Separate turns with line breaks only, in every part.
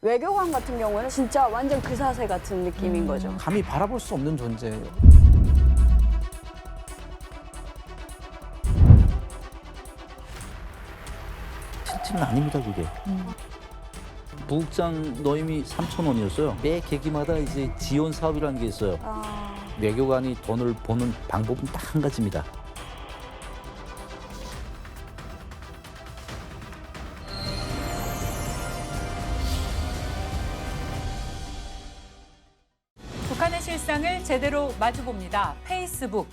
외교관 같은 경우는 진짜 완전 그 사세 같은 느낌인 거죠.
감히 바라볼 수 없는 존재예요.
틴틴은 아닙니다, 그게. 부국장 노임이 3,000원이었어요. 매 계기마다 이제 지원 사업이라는 게 있어요. 외교관이 돈을 버는 방법은 딱 한 가지입니다.
북한의 실상을 제대로 마주봅니다. 페이스북.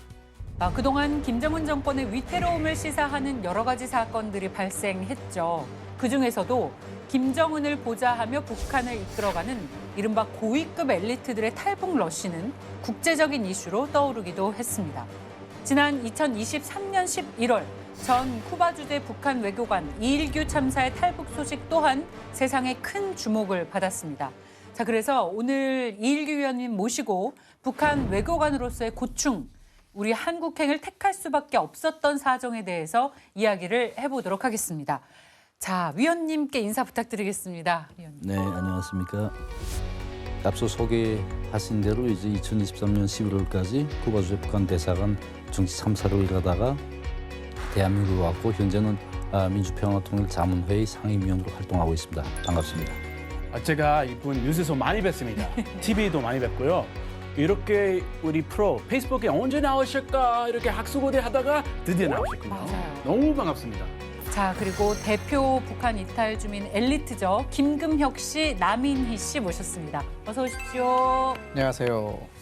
그동안 김정은 정권의 위태로움을 시사하는 여러 가지 사건들이 발생했죠. 그중에서도 김정은을 보좌하며 북한을 이끌어가는 이른바 고위급 엘리트들의 탈북 러쉬는 국제적인 이슈로 떠오르기도 했습니다. 지난 2023년 11월 전 쿠바 주재 북한 외교관 이일규 참사의 탈북 소식 또한 세상의 큰 주목을 받았습니다. 자, 그래서 오늘 이일규 위원님 모시고 북한 외교관으로서의 고충, 우리 한국행을 택할 수밖에 없었던 사정에 대해서 이야기를 해보도록 하겠습니다. 자, 위원님께 인사 부탁드리겠습니다. 위원님.
네, 안녕하십니까. 앞서 소개하신 대로 이제 2023년 11월까지 쿠바 주재 북한 대사관 정치 참사로 일하다가 대한민국으로 왔고 현재는 민주평화통일자문회의 상임위원으로 활동하고 있습니다. 반갑습니다.
제가 이분 뉴스에서 많이 뵀습니다. TV도 많이 뵀고요. 이렇게 우리 프로 페이스북에 언제 나오실까 이렇게 학수고대 하다가 드디어 나오셨군요.
맞아요.
너무 반갑습니다.
자, 그리고 대표 북한 이탈 주민 엘리트죠. 김금혁 씨, 남인희 씨 모셨습니다. 어서 오십시오.
안녕하세요.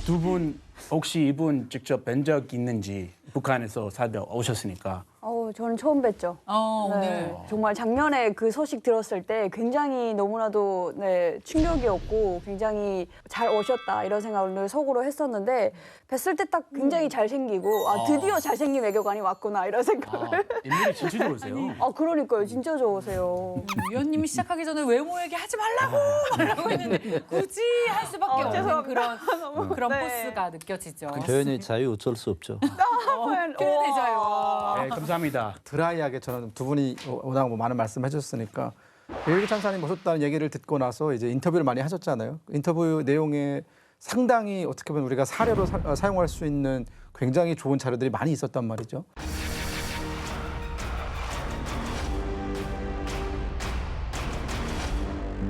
두 분 혹시 이분 직접 뵌 적 있는지 북한에서 살다 오셨으니까
저는 처음 뵀죠.
오늘.
정말 작년에 그 소식 들었을 때 굉장히 너무나도 충격이었고 굉장히 잘 오셨다 이런 생각을 속으로 했었는데 뵀을 때 딱 굉장히 잘생기고 드디어 잘생긴 외교관이 왔구나 이런 생각을.
인물이 진짜 좋으세요.
그러니까요. 진짜 좋으세요.
위원님이 시작하기 전에 외모 얘기 하지 말라고 했는데 굳이 할 수밖에 없는
죄송합니다.
그런
네.
포스가 느껴지죠.
표현의 자유 어쩔 수 없죠.
표현의 자유.
네, 감사합니다.
드라이하게 저는 두 분이 워낙 많은 말씀해 주셨으니까 이일규 참사님 모셨다는 얘기를 듣고 나서 이제 인터뷰를 많이 하셨잖아요. 인터뷰 내용에 상당히 어떻게 보면 우리가 사례로 사용할 수 있는 굉장히 좋은 자료들이 많이 있었단 말이죠.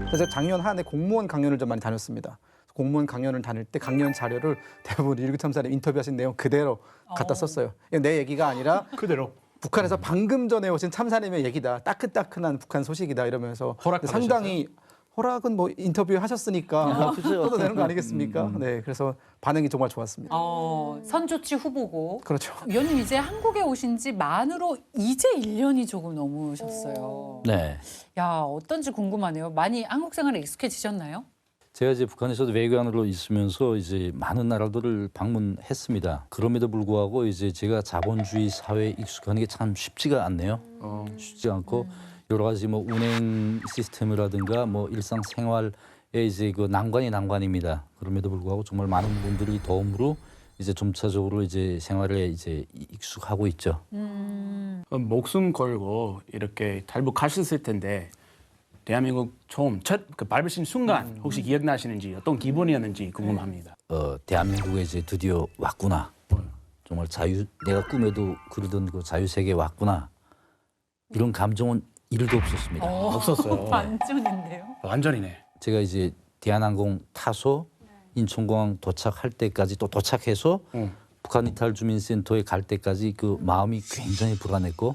그래서 작년 한 해 공무원 강연을 좀 많이 다녔습니다. 공무원 강연을 다닐 때 강연 자료를 대부분 이일규 참사님 인터뷰하신 내용 그대로 갖다 썼어요. 이건 내 얘기가 아니라
그대로.
북한에서 방금 전에 오신 참사님의 얘기다. 따끈따끈한 북한 소식이다 이러면서
허락
상당히 허락은 뭐 인터뷰 하셨으니까 써도 되는 거 아니겠습니까? 네, 그래서 반응이 정말 좋았습니다.
선조치 후보고.
그렇죠.
위원님 이제 한국에 오신 지 만으로 이제 1년이 조금 넘으셨어요.
네.
야, 어떤지 궁금하네요. 많이 한국 생활에 익숙해지셨나요?
제가 이제 북한에서도 외교관으로 있으면서 이제 많은 나라들을 방문했습니다. 그럼에도 불구하고 이제 제가 자본주의 사회에 익숙하는 게 참 쉽지가 않네요. 쉽지 않고 여러 가지 뭐 운행 시스템이라든가 뭐 일상생활에 이제 그 난관입니다. 그럼에도 불구하고 정말 많은 분들이 도움으로 이제 점차적으로 이제 생활에 이제 익숙하고 있죠.
목숨 걸고 이렇게 탈북하셨을 텐데 대한민국 처음 첫 밟으신 순간 혹시 기억나시는지 어떤 기분이었는지 궁금합니다.
대한민국에 이제 드디어 왔구나. 정말 내가 꿈에도 그리던 그 자유세계에 왔구나. 이런 감정은 1도 없었습니다.
없었어요.
완전인데요.
완전이네.
제가 이제 대한항공 타서 인천공항 도착할 때까지 또 도착해서 북한 이탈 주민센터에 갈 때까지 그 마음이 굉장히 불안했고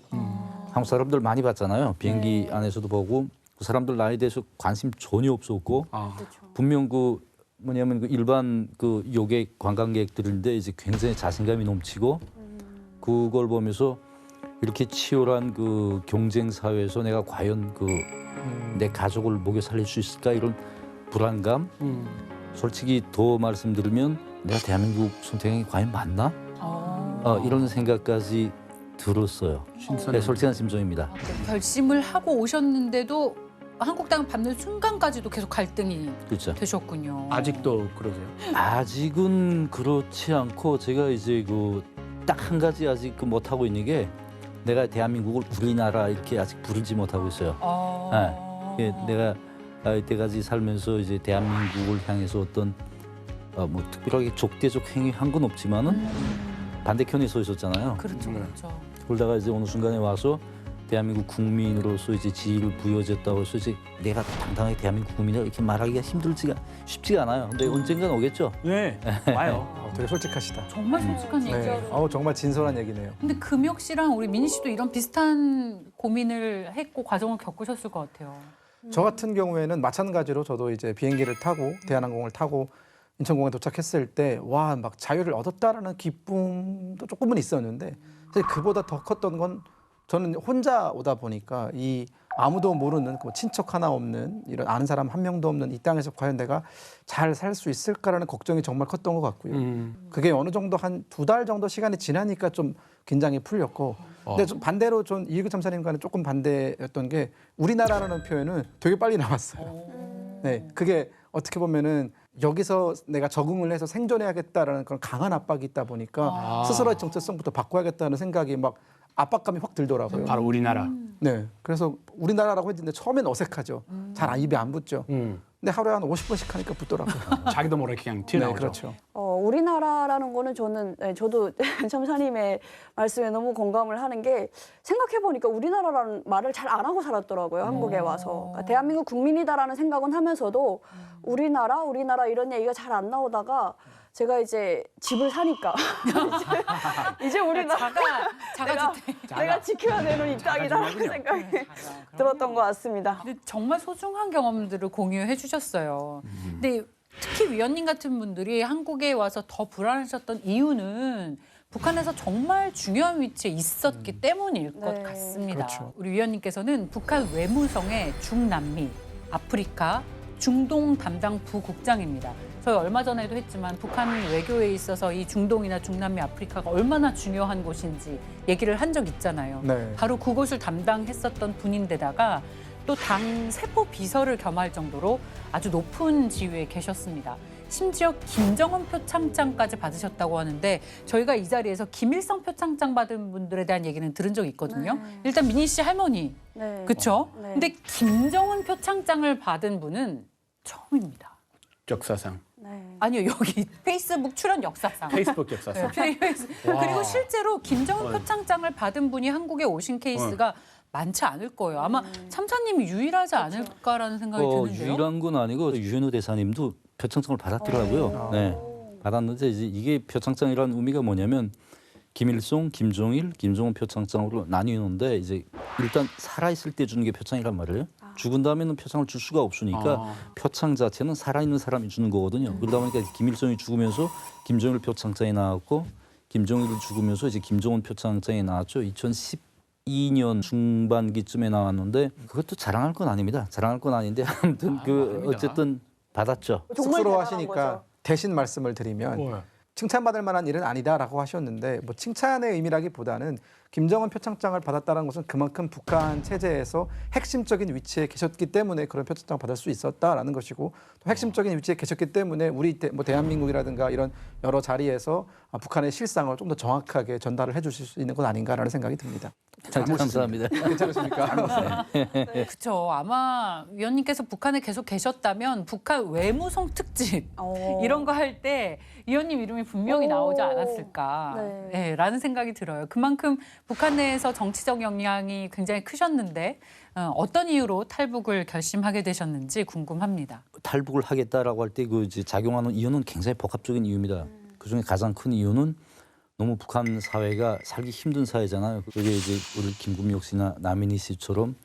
한국 사람들 많이 봤잖아요. 비행기 안에서도 보고 그 사람들 나에 대해서 관심 전혀 없었고 분명 그 뭐냐면 그 일반 그 요객 관광객들인데 이제 굉장히 자신감이 넘치고 그걸 보면서 이렇게 치열한 그 경쟁 사회에서 내가 과연 그 내 가족을 먹여 살릴 수 있을까 이런 불안감. 솔직히 더 말씀드리면 내가 대한민국 선택이 과연 맞나? 이런 생각까지 들었어요. 네, 솔직한 심정입니다.
결심을 하고 오셨는데도 한국당을 밟는 순간까지도 계속 갈등이
그렇죠.
되셨군요.
아직도 그러세요?
아직은 그렇지 않고 제가 이제 그 딱 한 가지 아직 그 못하고 있는 게 내가 대한민국을 우리나라 이렇게 아직 부르지 못하고 있어요. 예, 내가 이때까지 살면서 이제 대한민국을 향해서 어떤 뭐 특별하게 적대적 행위 한 건 없지만은 반대편에 서 있었잖아요.
그렇죠, 그렇죠.
그러다가 이제 어느 순간에 와서 대한민국 국민으로서 이제 지위를 부여졌다고 해서 이제 내가 당당하게 대한민국 국민이라 이렇게 말하기가 쉽지가 않아요. 근데 언젠간 오겠죠.
네, 와요.
되게 솔직하시다.
정말 솔직한 얘기죠.
네. 정말 진솔한 얘기네요.
근데 금혁 씨랑 우리 민희 씨도 이런 비슷한 고민을 했고 과정을 겪으셨을 것 같아요.
저 같은 경우에는 마찬가지로 저도 이제 비행기를 타고 대한항공을 타고 인천공항에 도착했을 때 와 막 자유를 얻었다라는 기쁨도 조금은 있었는데 사실 그보다 더 컸던 건 저는 혼자 오다 보니까 이 아무도 모르는 그 친척 하나 없는 이런 아는 사람 한 명도 없는 이 땅에서 과연 내가 잘 살 수 있을까라는 걱정이 정말 컸던 것 같고요. 그게 어느 정도 한 2달 정도 시간이 지나니까 좀 긴장이 풀렸고 근데 좀 반대로 전 이일구 참사님과는 조금 반대였던 게 우리나라라는 표현은 되게 빨리 나왔어요. 네, 그게 어떻게 보면은 여기서 내가 적응을 해서 생존해야겠다라는 그런 강한 압박이 있다 보니까 스스로의 정체성부터 바꿔야겠다는 생각이 막 압박감이 확 들더라고요.
바로 우리나라.
네, 그래서 우리나라라고 했는데 처음엔 어색하죠. 잘 입에 안 붙죠. 근데 하루에 한 50번씩 하니까 붙더라고요.
자기도 모르게 그냥
네,
튀어나오죠.
그렇죠.
우리나라라는 거는 저도 참사님의 말씀에 너무 공감을 하는 게 생각해보니까 우리나라라는 말을 잘 안 하고 살았더라고요. 한국에 와서. 그러니까 대한민국 국민이다라는 생각은 하면서도 우리나라 이런 얘기가 잘 안 나오다가 제가 이제 집을 사니까 이제 우리나라
자가주택.
내가 지켜야 되는 이 땅이다라는 생각이 들었던 것 같습니다.
근데 정말 소중한 경험들을 공유해 주셨어요. 근데 특히 위원님 같은 분들이 한국에 와서 더 불안하셨던 이유는 북한에서 정말 중요한 위치에 있었기 때문일 것
네.
같습니다.
그렇죠.
우리 위원님께서는 북한 외무성의 중남미, 아프리카, 중동 담당 부국장입니다. 저희 얼마 전에도 했지만 북한 외교에 있어서 이 중동이나 중남미, 아프리카가 얼마나 중요한 곳인지 얘기를 한 적 있잖아요.
네.
바로 그곳을 담당했었던 분인데다가 또 당 세포 비서를 겸할 정도로 아주 높은 지위에 계셨습니다. 심지어 김정은 표창장까지 받으셨다고 하는데 저희가 이 자리에서 김일성 표창장 받은 분들에 대한 얘기는 들은 적이 있거든요. 일단 민희 씨 할머니,
네.
그렇죠?
네.
근데 김정은 표창장을 받은 분은 처음입니다.
역사상.
네.
아니요, 여기 페이스북 출연 역사상.
페이스북 역사상.
그리고 실제로 김정은 표창장을 받은 분이 한국에 오신 케이스가 많지 않을 거예요. 아마 참사님이 유일하지 않을까라는 생각이 드는데요.
유일한 건 아니고 유현우 대사님도 표창장을 받았더라고요. 네, 받았는데 이제 이게 표창장이라는 의미가 뭐냐면 김일성, 김정일, 김정은 표창장으로 나뉘는데 이제 일단 살아있을 때 주는 게 표창이란 말이에요. 죽은 다음에는 표창을 줄 수가 없으니까 표창 자체는 살아있는 사람이 주는 거거든요. 그러다 보니까 김일성이 죽으면서 김정일 표창장이 나왔고 김정일이 죽으면서 이제 김정은 표창장이 나왔죠. 2012년 중반기쯤에 나왔는데 그것도 자랑할 건 아닙니다. 자랑할 건 아닌데 아무튼 어쨌든 받았죠.
정말
쑥스러워
대단한
하시니까
거죠.
대신 말씀을 드리면 칭찬받을 만한 일은 아니다라고 하셨는데 뭐 칭찬의 의미라기보다는 김정은 표창장을 받았다는 것은 그만큼 북한 체제에서 핵심적인 위치에 계셨기 때문에 그런 표창장을 받을 수 있었다라는 것이고 또 핵심적인 위치에 계셨기 때문에 우리 뭐 대한민국이라든가 이런 여러 자리에서 북한의 실상을 좀 더 정확하게 전달을 해주실 수 있는 것 아닌가라는 생각이 듭니다.
감사합니다.
괜찮으십니까?
그렇죠. 아마 위원님께서 북한에 계속 계셨다면 북한 외무성 특집 이런 거 할 때 위원님 이름이 분명히 나오지 않았을까 라는 생각이 들어요. 그만큼 북한 내에서 정치적 영향이 굉장히 크셨는데 어떤 이유로 탈북을 결심하게 되셨는지 궁금합니다.
탈북을 하겠다라고 할 때 그 작용하는 이유는 굉장히 복합적인 이유입니다. 그중에 가장 큰 이유는 너무 북한 사회가 살기 힘든 사회잖아요. 그게 이제 우리 김금혁 씨나 남인희 씨처럼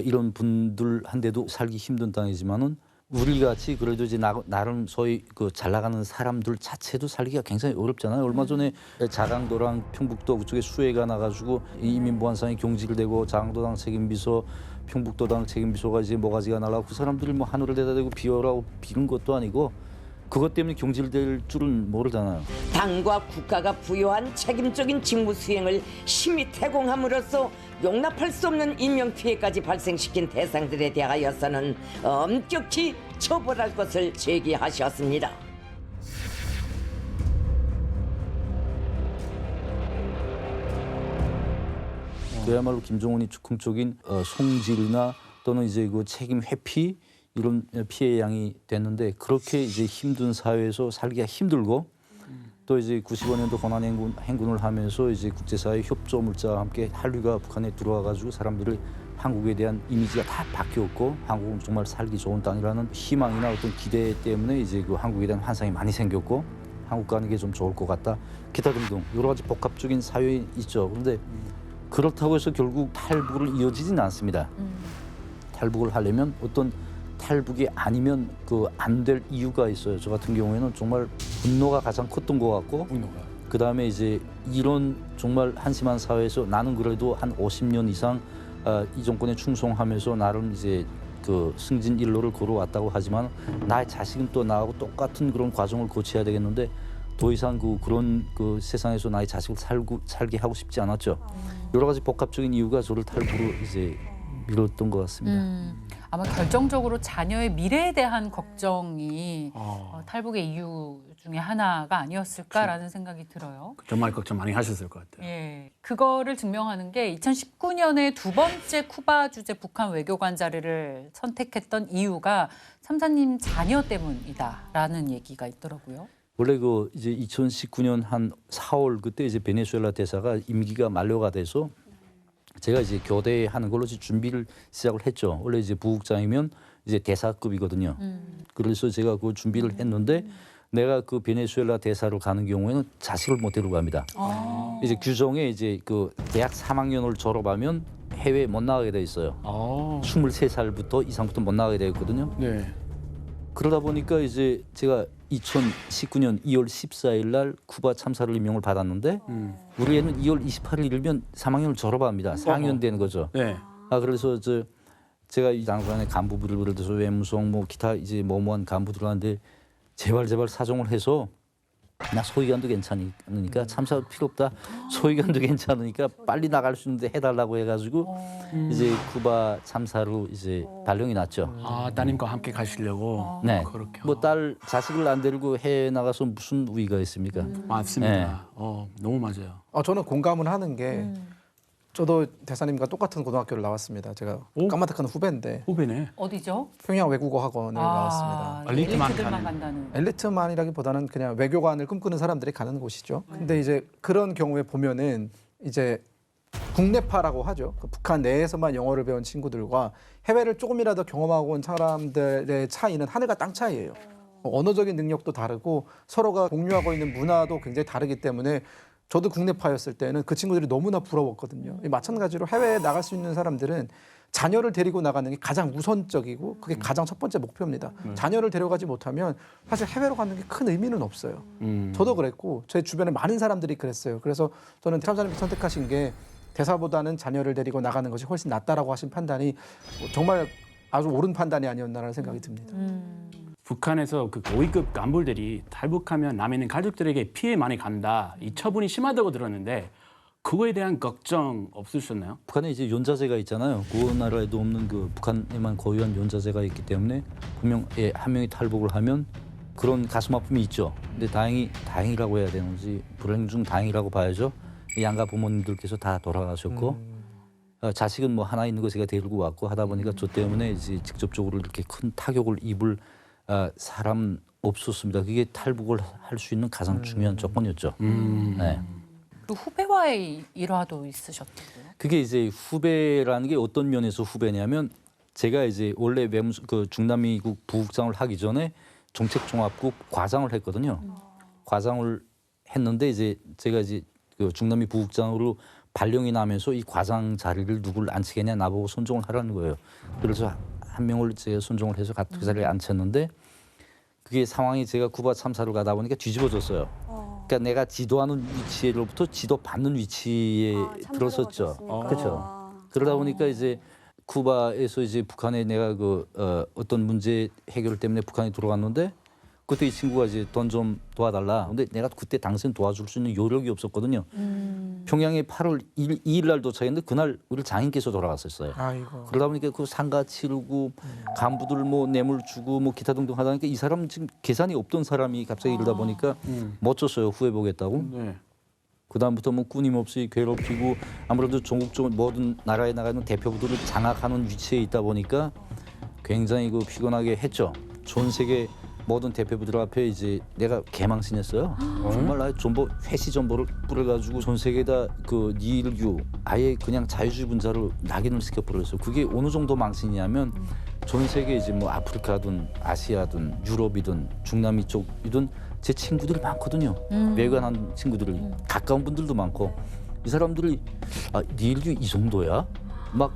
이런 분들한테도 살기 힘든 땅이지만은 우리 같이 그래도 이제 나름 소위 그 잘 나가는 사람들 자체도 살기가 굉장히 어렵잖아요. 얼마 전에 자강도랑 평북도 그쪽에 수해가 나가지고 이민보안상이 경질되고 자강도당 책임비서, 평북도당 책임비서가 이제 모가지가 날라고 그 사람들이 뭐 하늘을 대다대고 비오라고 비는 것도 아니고 그것 때문에 경질될 줄은 모르잖아요.
당과 국가가 부여한 책임적인 직무 수행을 심히 태공함으로써 용납할 수 없는 인명피해까지 발생시킨 대상들에 대하여서는 엄격히 처벌할 것을 제기하셨습니다.
그야말로 김정은이 즉흥적인 송질이나 또는 이제 그 책임 회피 이런 피해 양이 됐는데 그렇게 이제 힘든 사회에서 살기가 힘들고 또 이제 95년도 권한 행군을 하면서 이제 국제사회 협조 물자와 함께 한류가 북한에 들어와 가지고 사람들의 한국에 대한 이미지가 다 바뀌었고 한국은 정말 살기 좋은 땅이라는 희망이나 어떤 기대 때문에 이제 그 한국에 대한 환상이 많이 생겼고 한국 가는 게 좀 좋을 것 같다 기타 등등 여러 가지 복합적인 사연이 있죠. 그런데 그렇다고 해서 결국 탈북을 이어지지는 않습니다. 탈북을 하려면 어떤 탈북이 아니면 그 안 될 이유가 있어요. 저 같은 경우에는 정말 분노가 가장 컸던 것 같고 그 다음에 이제 이런 정말 한심한 사회에서 나는 그래도 한 50년 이상 이 정권에 충성하면서 나름 이제 그 승진 일로를 걸어왔다고 하지만 나의 자식은 또 나하고 똑같은 그런 과정을 거쳐야 되겠는데 더 이상 그런 그 세상에서 나의 자식을 살게 하고 싶지 않았죠. 여러 가지 복합적인 이유가 저를 탈북으로 이제 밀었던 것 같습니다.
아마 결정적으로 자녀의 미래에 대한 걱정이 탈북의 이유 중에 하나가 아니었을까라는 생각이 들어요.
정말 걱정 많이 하셨을 것 같아요.
예, 그거를 증명하는 게 2019년에 두 번째 쿠바 주재 북한 외교관 자리를 선택했던 이유가 참사님 자녀 때문이다라는 얘기가 있더라고요.
원래 그 이제 2019년 한 4월 그때 이제 베네수엘라 대사가 임기가 만료가 돼서 제가 이제 교대하는 걸로 이제 준비를 시작을 했죠. 원래 이제 부국장이면 이제 대사급이거든요. 그래서 제가 그 준비를 했는데 내가 그 베네수엘라 대사로 가는 경우에는 자식을 못 데려갑니다. 이제 규정에 이제 그 대학 3학년을 졸업하면 해외 못 나가게 돼 있어요. 23살부터 이상부터 못 나가게 되어 있거든요.
네.
그러다 보니까 이제 제가 2019년 2월 14일 날 쿠바 참사를 임명을 받았는데 우리 애는 2월 28일이면 3학년을 졸업합니다. 4학년 되는 거죠.
네.
그래서 제가 이 장관의 간부들을 예를 들어서 외무성 뭐 기타 이제 뭐뭐한 간부들한테 제발 사정을 해서 나 소위관도 괜찮으니까 참사 필요 없다. 소위관도 괜찮으니까 빨리 나갈 수 있는데 해달라고 해가지고 이제 쿠바 참사로 이제 발령이 났죠.
따님과 함께 가시려고.
네.
그렇게.
뭐 딸 자식을 안 데리고 해외 나가서 무슨 우위가 있습니까?
맞습니다.
네.
너무 맞아요.
저는 공감을 하는 게 저도 대사님과 똑같은 고등학교를 나왔습니다. 제가 까마득한 후배인데
후배네.
어디죠?
평양 외국어 학원을 나왔습니다.
엘리트들만 간다는.
엘리트만이라기보다는 그냥 외교관을 꿈꾸는 사람들이 가는 곳이죠. 근데 이제 그런 경우에 보면은 이제 국내파라고 하죠. 그 북한 내에서만 영어를 배운 친구들과 해외를 조금이라도 경험하고 온 사람들의 차이는 하늘과 땅 차이예요. 언어적인 능력도 다르고 서로가 공유하고 있는 문화도 굉장히 다르기 때문에 저도 국내파였을 때는 그 친구들이 너무나 부러웠거든요. 마찬가지로 해외에 나갈 수 있는 사람들은 자녀를 데리고 나가는 게 가장 우선적이고 그게 가장 첫 번째 목표입니다. 자녀를 데려가지 못하면 사실 해외로 가는 게 큰 의미는 없어요. 저도 그랬고 제 주변에 많은 사람들이 그랬어요. 그래서 저는 참사님이 선택하신 게 대사보다는 자녀를 데리고 나가는 것이 훨씬 낫다라고 하신 판단이 정말 아주 옳은 판단이 아니었나라는 생각이 듭니다.
북한에서 그 고위급 간부들이 탈북하면 남에 있는 가족들에게 피해 많이 간다. 이 처분이 심하다고 들었는데 그거에 대한 걱정 없으셨나요?
북한에 이제 연자제가 있잖아요. 그 나라에도 없는 그 북한에만 고유한 연자제가 있기 때문에 분명 한 명이 탈북을 하면 그런 가슴 아픔이 있죠. 근데 다행이라고 해야 되는지 불행 중 다행이라고 봐야죠. 양가 부모님들께서 다 돌아가셨고 자식은 뭐 하나 있는 거 제가 데리고 왔고 하다 보니까 저 때문에 이제 직접적으로 이렇게 큰 타격을 입을 사람 없었습니다. 그게 탈북을 할 수 있는 가장 중요한 조건이었죠. 네.
그 후배와의 일화도 있으셨다고요?
그게 이제 후배라는 게 어떤 면에서 후배냐면 제가 이제 원래 그 중남미국 부국장을 하기 전에 정책종합국 과장을 했거든요. 과장을 했는데 이제 제가 이제 그 중남미 부국장으로 발령이 나면서 이 과장 자리를 누굴 앉히겠냐 나보고 선정을 하라는 거예요. 그래서 한 명을 제가 순종을 해서 그 자리에 앉혔는데 그게 상황이 제가 쿠바 참사를 가다 보니까 뒤집어졌어요. 그러니까 내가 지도하는 위치로부터 지도받는 위치에 들어섰죠. 그렇죠. 그러다 보니까 이제 쿠바에서 이제 북한에 내가 어떤 문제 해결 때문에 북한에 들어갔는데 그때 이 친구가 이제 돈 좀 도와달라. 근데 내가 그때 당시엔 도와줄 수 있는 요력이 없었거든요. 평양에 8월 2일 날 도착했는데 그날 우리 장인께서 돌아갔었어요.
아이고.
그러다 보니까 그 상가 치르고 간부들 뭐 뇌물 주고 뭐 기타 등등 하다 보니까 이 사람 지금 계산이 없던 사람이 갑자기 이러다 보니까 못 줬어요. 후회 보겠다고.
네.
그다음부터 뭐 끊임없이 괴롭히고 아무래도 전국 쪽 모든 나라에 나가는 대표부들을 장악하는 위치에 있다 보니까 굉장히 피곤하게 했죠. 전 세계 모든 대표부들 앞에 이제 내가 개망신했어요. 정말 나의 정보 회시 정보를 뿌려가지고 전 세계에다 니일규 아예 그냥 자유주의 분자로 낙인을 시켜버렸어요. 그게 어느 정도 망신이냐면 전 세계 이제 뭐 아프리카든 아시아든 유럽이든 중남미 쪽이든 제 친구들이 많거든요. 외관한 친구들이 가까운 분들도 많고 이 사람들이 니일규 이 정도야? 막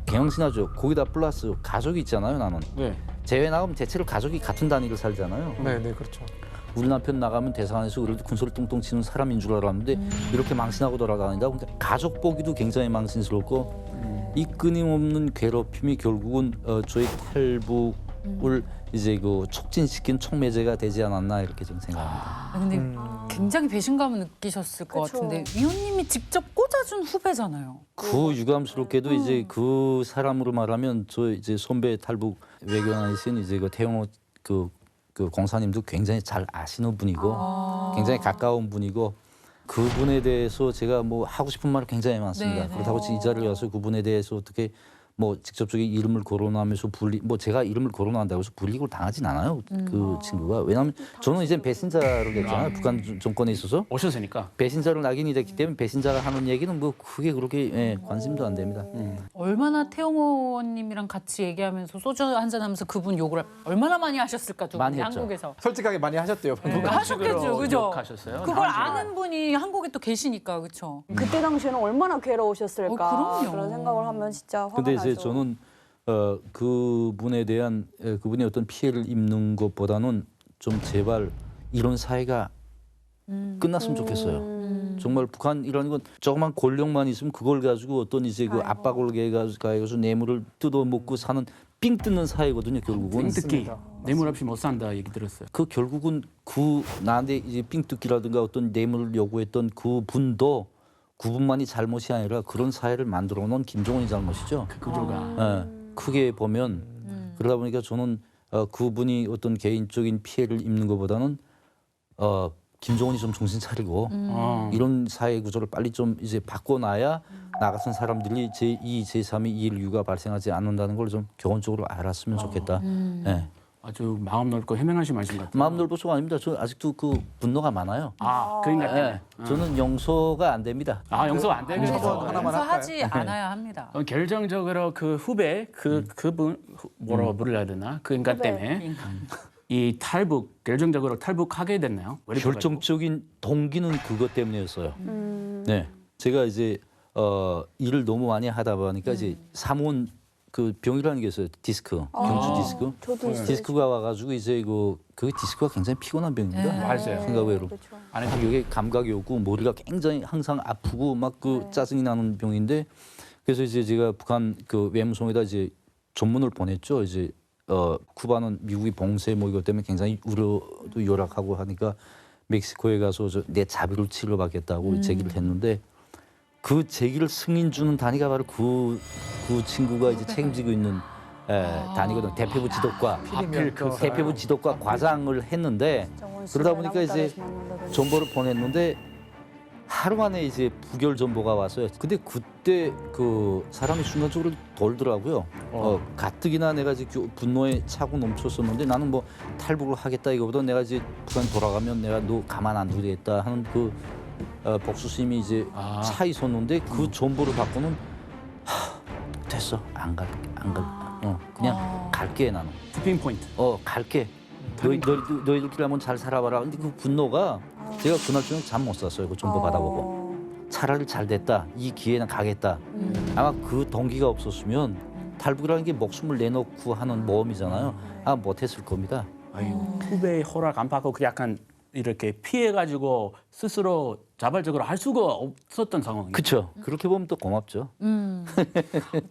개망신하죠. 거기다 플러스 가족이 있잖아요. 나는.
네.
제외 나가면 대체로 가족이 같은 단위를 살잖아요.
네, 그렇죠.
우리 남편 나가면 대사관에서 그래도 군소리 똥똥 치는 사람인 줄 알았는데 이렇게 망신하고 돌아다닌다. 그러니까 가족 보기도 굉장히 망신스럽고 이 끊임없는 괴롭힘이 결국은 저의 탈북을 이제 촉진시킨 촉매제가 되지 않았나 이렇게 좀 생각합니다.
근데 굉장히 배신감을 느끼셨을 것
그쵸.
같은데 위원님이 직접 꽂아준 후배잖아요.
그 유감스럽게도 이제 그 사람으로 말하면 저 이제 선배 탈북 외교관이신 이제 태영호 그 공사님도 굉장히 잘 아시는 분이고 굉장히 가까운 분이고 그분에 대해서 제가 뭐 하고 싶은 말 굉장히 많습니다.
네.
그렇다고 이 자리에 와서 그분에 대해서 어떻게 뭐 직접적인 이름을 거론하면서 뭐 제가 이름을 거론한다고 해서 불이익을 당하진 않아요. 그 친구가. 왜냐하면 저는 이제 배신자로 됐잖아요. 북한 정권에 있어서.
오셨으니까.
배신자로 낙인이 됐기 때문에 배신자가 하는 얘기는 뭐 크게 그렇게 관심도 안 됩니다.
얼마나 태영호 의원님이랑 같이 얘기하면서 소주 한잔 하면서 그분 욕을 얼마나 많이 하셨을까 두
많이
분이
했죠.
한국에서.
솔직하게 많이 하셨대요.
네, 하셨겠죠, 그죠?
욕하셨어요?
그걸 아는 분이 한국에 또 계시니까, 그렇죠?
그때 당시에는 얼마나 괴로우셨을까
그럼요.
그런 생각을 하면 진짜 화가
근데
나죠.
이제 저는 그분에 대한 그분이 어떤 피해를 입는 것보다는 좀 제발 이런 사회가 끝났으면 좋겠어요. 정말 북한이라는 건 조그만 권력만 있으면 그걸 가지고 어떤 이제 그 압박을 가해서 뇌물을 뜯어먹고 사는 삥 뜯는 사회거든요. 결국은.
삥 뜯기. 뇌물 없이 못 산다 얘기 들었어요.
그 결국은 나한테 이제 삥 뜯기라든가 어떤 뇌물을 요구했던 그 분도 그분만이 잘못이 아니라 그런 사회를 만들어 놓은 김정은이 잘못이죠.
그 구조가.
크게 보면 그러다 보니까 저는 그분이 어떤 개인적인 피해를 입는 것보다는 김정은이 좀 정신 차리고 이런 사회 구조를 빨리 좀 이제 바꿔놔야 나 같은 사람들이 제2, 제3의 이일류가 발생하지 않는다는 걸 좀 교훈적으로 알았으면 좋겠다. 예.
아주 마음 넓고 해명하신 말씀 같아요.
마음 넓어서가 아닙니다. 저 아직도 그 분노가 많아요.
그러니까.
예. 저는 용서가 안 됩니다.
용서 안 됩니다.
처벌 하나만
용서하지 않아야 합니다.
결정적으로 그 후배 그분 뭐라고 부르야 되나 그 인간 때문에 이 결정적으로 탈북하게 됐나요? 왜 이렇게
결정적인 동기는 그것 때문이었어요. 네, 제가 이제 일을 너무 많이 하다 보니까 이제 사무원 그 병이라는 게 있어요. 디스크, 경주 디스크.
저도 있어요.
디스크가 와가지고 이제 그 디스크가 굉장히 피곤한 병입니다.
맞아요.
생각외로.
그렇죠.
안에
여기 감각이 없고 머리가 굉장히 항상 아프고 막 그 짜증이 나는 병인데 그래서 이제 제가 북한 그 외무성에다 이제 전문을 보냈죠. 이제 쿠바는 미국이 봉쇄 뭐 이것 때문에 굉장히 우려도 열악하고 하니까 멕시코에 가서 내 자비를 치러받겠다고 제기를 했는데 그 제기를 승인 주는 단위가 바로 그 친구가 이제 책임지고 있는 단위거든. 대표부 지도과 대표부 지도과 과장을 했는데 그러다 보니까 이제 정보를 보냈는데 하루 만에 이제 부결 정보가 왔어요. 근데 그때 그 사람이 순간적으로 돌더라고요. 가뜩이나 내가 이제 분노에 차고 넘쳤었는데 나는 뭐 탈북을 하겠다 이거보다 내가 이제 북한 돌아가면 내가 너 가만 안 두겠다 하는 그 복수심이 이제 차 있었는데 그 정보를 받고는 됐어 안 갈 그냥 갈게 나는.
티핑 포인트.
갈게. 너희들끼리 한번 잘 살아봐라. 근데 그 분노가 제가 그날 저녁 잠 못 잤어요. 그 정보 받아보고. 차라리 잘 됐다. 이 기회는 가겠다. 아마 그 동기가 없었으면 탈북이라는 게 목숨을 내놓고 하는 모험이잖아요. 못했을 겁니다.
아유, 후배의 허락 안 받고 그 약간 이렇게 피해가지고 스스로 자발적으로 할 수가 없었던 상황이에요.
그렇죠. 그렇게 보면 또 고맙죠.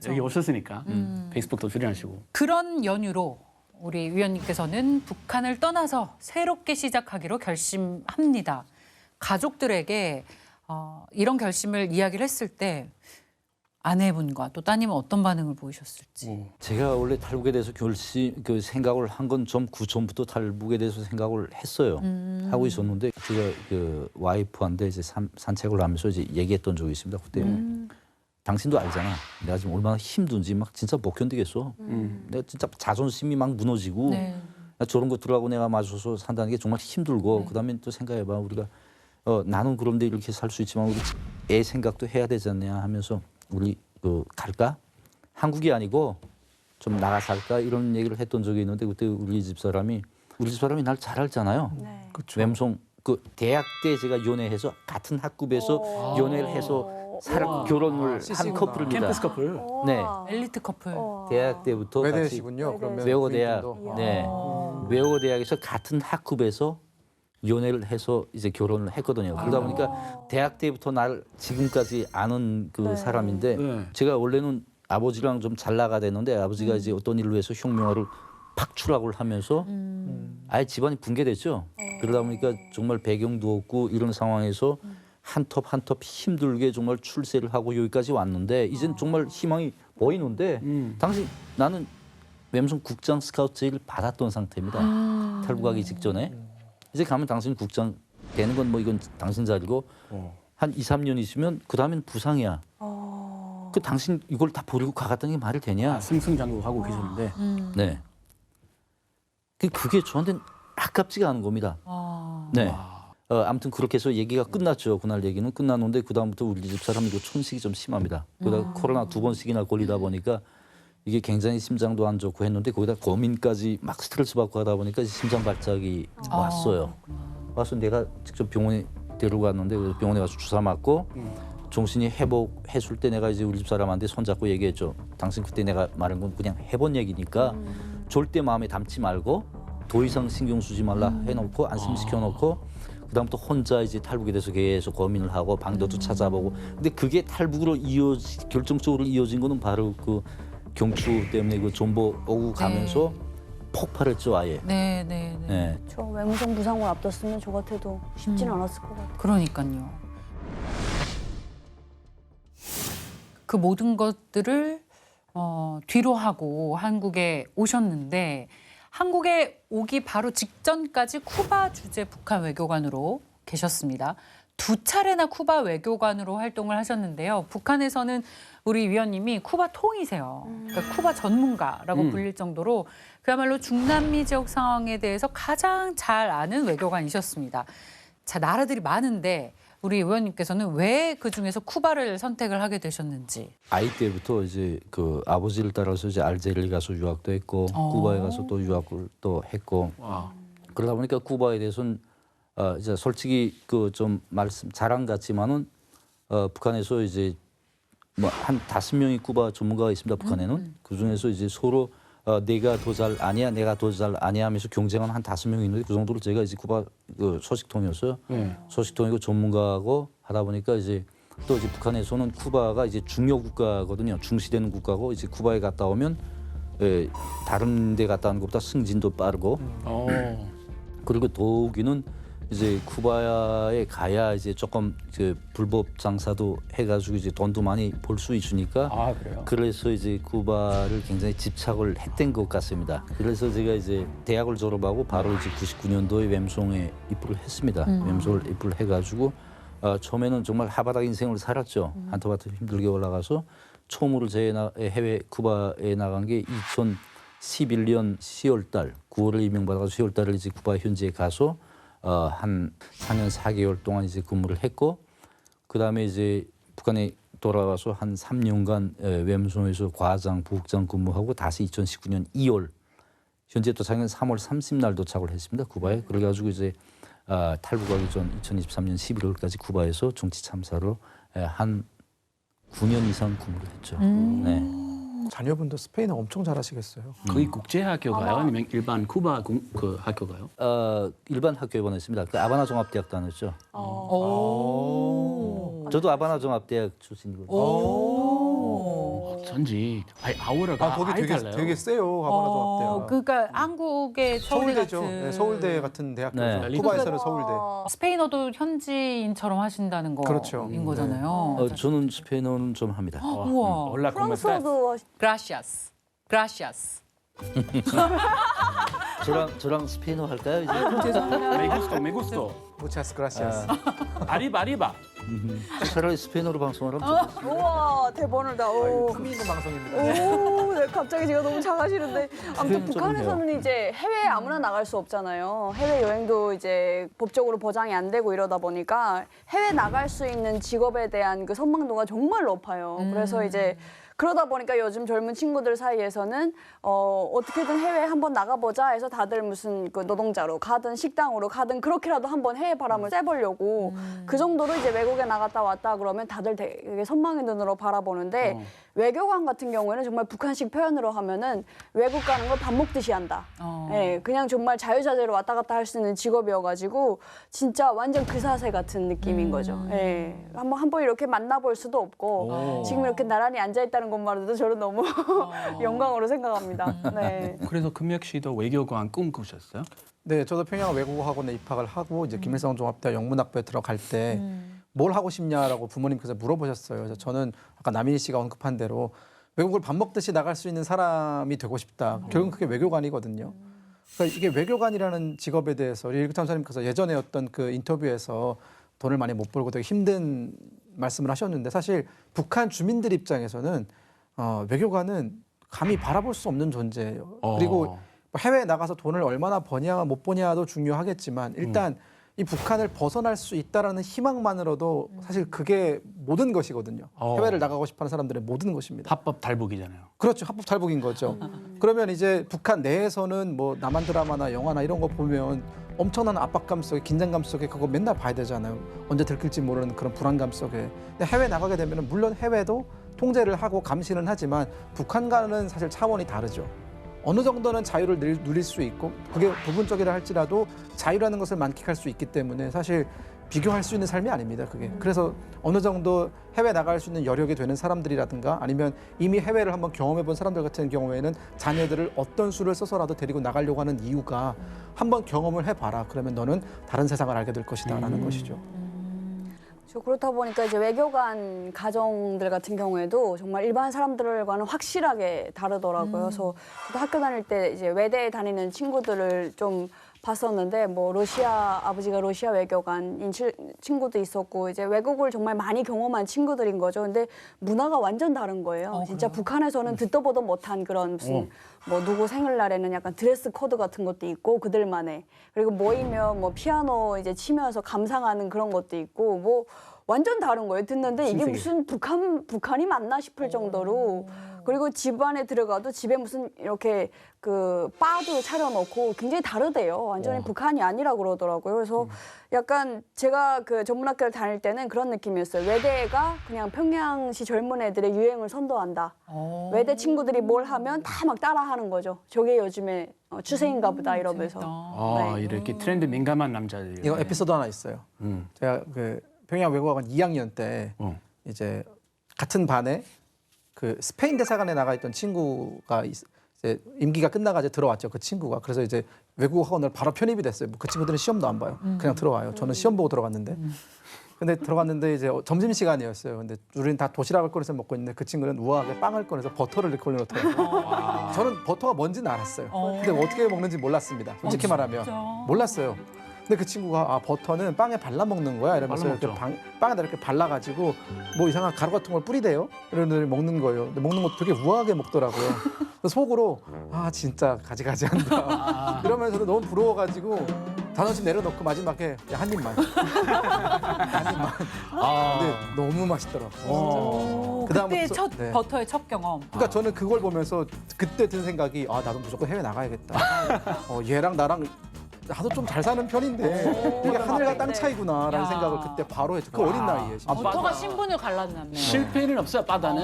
여기 오셨으니까 페이스북도 출연하시고.
그런 연유로 우리 위원님께서는 북한을 떠나서 새롭게 시작하기로 결심합니다. 가족들에게 이런 결심을 이야기를 했을 때 아내분과 또 따님은 어떤 반응을 보이셨을지.
제가 원래 탈북에 대해서 생각을 한 건 좀 구전부터 탈북에 대해서 생각을 했어요. 하고 있었는데 제가 그 와이프한테 이제 산책을 하면서 이제 얘기했던 적이 있습니다. 그때 당신도 알잖아. 내가 지금 얼마나 힘든지 막 진짜 못 견디겠어. 내가 진짜 자존심이 막 무너지고
네.
저런 것들하고 내가 맞서서 산다는 게 정말 힘들고 그다음에 또 생각해봐 우리가 나는 그런데 이렇게 살 수 있지만 우리 애 생각도 해야 되지 않냐 하면서 우리 갈까? 한국이 아니고 좀 나가 살까? 이런 얘기를 했던 적이 있는데 그때 우리 집사람이 날 잘 알잖아요.
네.
웸송 그 대학 때 제가 연애해서 같은 학급에서 연애를 해서 결혼을 한
CC구나.
커플입니다.
캠퍼스 커플.
네,
엘리트 커플.
대학 때부터 같이
외대시군요. 그러면
외고 대학,
부인분도.
네, 외고 대학에서 같은 학급에서 연애를 해서 이제 결혼을 했거든요. 그러다 보니까 대학 때부터 날 지금까지 아는 그 사람인데
네.
제가 원래는 아버지랑 좀 잘 나가 됐는데 아버지가 이제 어떤 일로 해서 혁명화를 팍 추락을 하면서 아예 집안이 붕괴됐죠. 그러다 보니까 정말 배경도 없고 이런 상황에서 한 톱 한 톱 힘들게 정말 출세를 하고 여기까지 왔는데 이젠 정말 희망이 보이는데 당시 나는 웸송 국장 스카우트 제의를 받았던 상태입니다. 탈북하기 직전에. 이제 가면 당신 국장 되는 건 뭐 이건 당신 자리고 한 2, 3년 있으면 그다음엔 부상이야. 그 당신 이걸 다 버리고 가갔다는 게 말이 되냐?
승승장구하고 계셨는데
네. 그게 저한테는 아깝지가 않은 겁니다. 네. 아무튼 그렇게 해서 얘기가 끝났죠. 그날 얘기는 끝났는데 그다음부터 우리 집 사람이 그 촌식이 좀 심합니다. 그러다 코로나 2번씩이나 걸리다 보니까 이게 굉장히 심장도 안 좋고 했는데 거기다 고민까지 막 스트레스 받고 하다 보니까 심장 발작이 왔어요. 와서 내가 직접 병원에 데려갔는데 병원에 가서 주사 맞고 정신이 회복했을 때 내가 이제 우리 집 사람한테 손잡고 얘기했죠. 당신 그때 내가 말한 건 그냥 해본 얘기니까 절대 마음에 담지 말고 더 이상 신경 쓰지 말라 해놓고 안심시켜놓고 그다음부터 혼자 이제 탈북에 대해서 계속 고민을 하고 방도도 찾아보고 근데 그게 탈북으로 결정적으로 이어진 거는 바로 그 경추 때문에 그 존버 오고 가면서 폭발했죠 아예.
네.
네.
저 웸송 부상을 앞뒀으면 저 같아도 쉽진 않았을 것 같아요.
그러니까요. 그 모든 것들을 뒤로 하고 한국에 오셨는데 한국에 오기 바로 직전까지 쿠바 주재 북한 외교관으로 계셨습니다. 2차례나 쿠바 외교관으로 활동을 하셨는데요. 북한에서는 우리 위원님이 쿠바 통이세요. 그러니까 쿠바 전문가라고 불릴 정도로 그야말로 중남미 지역 상황에 대해서 가장 잘 아는 외교관이셨습니다. 자, 나라들이 많은데 우리 의원님께서는 왜 그중에서 쿠바를 선택을 하게 되셨는지.
아이 때부터 이제 그 아버지를 따라서 이제 알제리에 가서 유학도 했고 쿠바에 가서 또 유학을 또 했고 그러다 보니까 쿠바에 대해서는 이제 솔직히 그 좀 말씀 자랑 같지만은 북한에서 이제 뭐 한 5명이 쿠바 전문가가 있습니다. 북한에는 그 중에서 이제 서로 내가 더 잘 아냐, 내가 더 잘 아냐 하면서 경쟁하는 한 5명이 있는데 그 정도로 제가 이제 쿠바 그 소식통이었어요. 소식통이고 전문가하고 하다 보니까 이제 또 이제 북한에서는 쿠바가 이제 중요 국가거든요. 중시되는 국가고 이제 쿠바에 갔다 오면 다른 데 갔다 오는 것보다 승진도 빠르고 그리고 더욱이는 이제 쿠바에 가야 이제 조금 그 불법 장사도 해가지고 이제 돈도 많이 벌 수 있으니까
그래요?
그래서 이제 쿠바를 굉장히 집착을 했던 것 같습니다. 그래서 제가 이제 대학을 졸업하고 바로 이제 99년도에 웸송에 입부를 했습니다. 웸송을 입부를 해가지고 처음에는 정말 하바닥 인생을 살았죠. 한터바터 힘들게 올라가서 처음으로 제 해외 쿠바에 나간 게 2011년 10월달 9월에 임명받아서 10월달에 이제 쿠바 현지에 가서 한 4년 4개월 동안 이제 근무를 했고 그 다음에 이제 북한에 돌아와서 한 3년간 웸송에서 과장, 부국장 근무하고 다시 2019년 2월 현재 또 작년 3월 30날 도착을 했습니다. 쿠바에. 그래가지고 이제 탈북하기 전 2023년 11월까지 쿠바에서 정치 참사로 한 9년 이상 근무를 했죠. 네.
자녀분도 스페인어 엄청 잘하시겠어요.
거의 국제 학교가요? 아니면 일반 쿠바 그 학교가요?
일반 학교에 보냈습니다. 그 아바나 종합대학 다녔죠. 저도 아바나 종합대학 출신이거든요.
어쩐지 아우라가
거기
아예
되게
달라요.
되게 세요. 하바나 종합대학.
그러니까 한국의 서울대
서울대죠.
같은
네, 서울대 같은 대학교죠.
네.
쿠바에서는 서울대.
스페인어도 현지인처럼 하신다는 거인
그렇죠.
거잖아요.
저는 스페인어는 좀 합니다.
우와.
올라
프랑스어도
Gracias. Gracias.
저랑 스페인어 할까요? 이제
메구스토.
무차스 그라시아스.
아리바.
차라리 스페인어로 방송을 하면 좋겠어요.
우와 대본을 다. 오.
흥미있는 방송입니다.
오, 네, 갑자기 제가 너무 작아지는데 아무튼
스페인 좀
북한에서는 이제 해외에 아무나 나갈 수 없잖아요. 해외 여행도 이제 법적으로 보장이 안 되고 이러다 보니까 해외 나갈 수 있는 직업에 대한 그 선망도가 정말 높아요. 그래서 이제 그러다 보니까 요즘 젊은 친구들 사이에서는 어떻게든 해외에 한번 나가보자 해서 다들 무슨 그 노동자로 가든 식당으로 가든 그렇게라도 한번 해외 바람을 쐬보려고 그 정도로 이제 외국에 나갔다 왔다 그러면 다들 되게 선망의 눈으로 바라보는데 외교관 같은 경우에는 정말 북한식 표현으로 하면은 외국 가는 걸 밥 먹듯이 한다. 예, 그냥 정말 자유자재로 왔다 갔다 할 수 있는 직업이어가지고 진짜 완전 그 사세 같은 느낌인 거죠. 예, 한번 이렇게 만나볼 수도 없고 지금 이렇게 나란히 앉아 있다는 것만으로도 저는 너무 영광으로 생각합니다. 네.
그래서 금혁 씨도 외교관 꿈꾸셨어요?
네, 저도 평양 외국어학원에 입학을 하고 이제 김일성 종합대학 영문학부에 들어갈 때 뭘 하고 싶냐라고 부모님께서 물어보셨어요. 그래서 저는 아까 남인희 씨가 언급한 대로 외국을 밥 먹듯이 나갈 수 있는 사람이 되고 싶다. 결국은 그게 외교관이거든요. 그러니까 이게 외교관이라는 직업에 대해서 우리 일구참 선생님께서 예전에 어떤 그 인터뷰에서 돈을 많이 못 벌고 되게 힘든 말씀을 하셨는데 사실 북한 주민들 입장에서는 외교관은 감히 바라볼 수 없는 존재예요. 그리고 해외에 나가서 돈을 얼마나 버냐 못 버냐도 중요하겠지만 일단 이 북한을 벗어날 수 있다라는 희망만으로도 사실 그게 모든 것이거든요. 해외를 나가고 싶어하는 사람들의 모든 것입니다.
합법 탈북이잖아요.
그렇죠. 합법 탈북인 거죠. 그러면 이제 북한 내에서는 뭐 남한 드라마나 영화나 이런 거 보면 엄청난 압박감 속에 긴장감 속에 그거 맨날 봐야 되잖아요. 언제 들킬지 모르는 그런 불안감 속에. 근데 해외 나가게 되면 물론 해외도 통제를 하고 감시는 하지만 북한과는 사실 차원이 다르죠. 어느 정도는 자유를 누릴 수 있고 그게 부분적이라 할지라도 자유라는 것을 만끽할 수 있기 때문에 사실 비교할 수 있는 삶이 아닙니다. 그게. 그래서 어느 정도 해외 나갈 수 있는 여력이 되는 사람들이라든가 아니면 이미 해외를 한번 경험해 본 사람들 같은 경우에는 자녀들을 어떤 수를 써서라도 데리고 나가려고 하는 이유가 한번 경험을 해봐라. 그러면 너는 다른 세상을 알게 될 것이다라는 것이죠.
그렇다 보니까 이제 외교관 가정들 같은 경우에도 정말 일반 사람들과는 확실하게 다르더라고요. 그래서 저도 학교 다닐 때 이제 외대에 다니는 친구들을 좀 봤었는데 뭐 러시아 아버지가 러시아 외교관인 친구도 있었고 이제 외국을 정말 많이 경험한 친구들인 거죠. 근데 문화가 완전 다른 거예요. 진짜 북한에서는 듣도 보도 못한 그런 무슨 뭐 누구 생일날에는 약간 드레스 코드 같은 것도 있고 그들만의 그리고 모이면 뭐 피아노 이제 치면서 감상하는 그런 것도 있고 뭐 완전 다른 거예요. 듣는데 이게 무슨 북한이 맞나 싶을 정도로 그리고 집 안에 들어가도 집에 무슨 이렇게 그 바도 차려놓고 굉장히 다르대요. 완전히 북한이 아니라 그러더라고요. 그래서 약간 제가 그 전문학교를 다닐 때는 그런 느낌이었어요. 외대가 그냥 평양시 젊은 애들의 유행을 선도한다. 외대 친구들이 뭘 하면 다 막 따라하는 거죠. 저게 요즘에 추세인가 보다 이러면서. 네.
이렇게 트렌드 민감한 남자들.
이거 에피소드 하나 있어요. 제가 그 평양 외국어학원 2학년 때 이제 같은 반에 그 스페인 대사관에 나가 있던 친구가 이제 임기가 끝나가지고 들어왔죠. 그 친구가. 그래서 이제 외국어 학원을 바로 편입이 됐어요. 그 친구들은 시험도 안 봐요. 그냥 들어와요. 저는 시험 보고 들어갔는데. 근데 들어갔는데 이제 점심 시간이었어요. 근데 우리는 다 도시락을 꺼내서 먹고 있는데 그 친구는 우아하게 빵을 꺼내서 버터를 이렇게 올려놓더라고요. 저는 버터가 뭔지는 알았어요. 근데 어떻게 먹는지 몰랐습니다. 솔직히 말하면 몰랐어요. 근데 그 친구가 버터는 빵에 발라 먹는 거야 이러면서 이렇게 빵에다 이렇게 발라가지고 뭐 이상한 가루 같은 걸 뿌리대요. 이런 걸 먹는 거예요. 근데 먹는 것도 되게 우아하게 먹더라고요. 그래서 속으로 진짜 가지가지한다. 이러면서도 너무 부러워가지고 단어집 내려놓고 마지막에 한 입만. 한 입만. 근데 너무 맛있더라고요.
그때 첫 버터의 첫 경험.
그러니까 저는 그걸 보면서 그때 든 생각이 나도 무조건 해외 나가야겠다. 얘랑 나랑 나도 좀 잘 사는 편인데 이게 하늘과 땅 차이구나라는
야.
생각을 그때 바로 했죠. 그 어린 나이에. 진짜.
버터가 신분을 갈랐네.
실패는 없어요. 바다는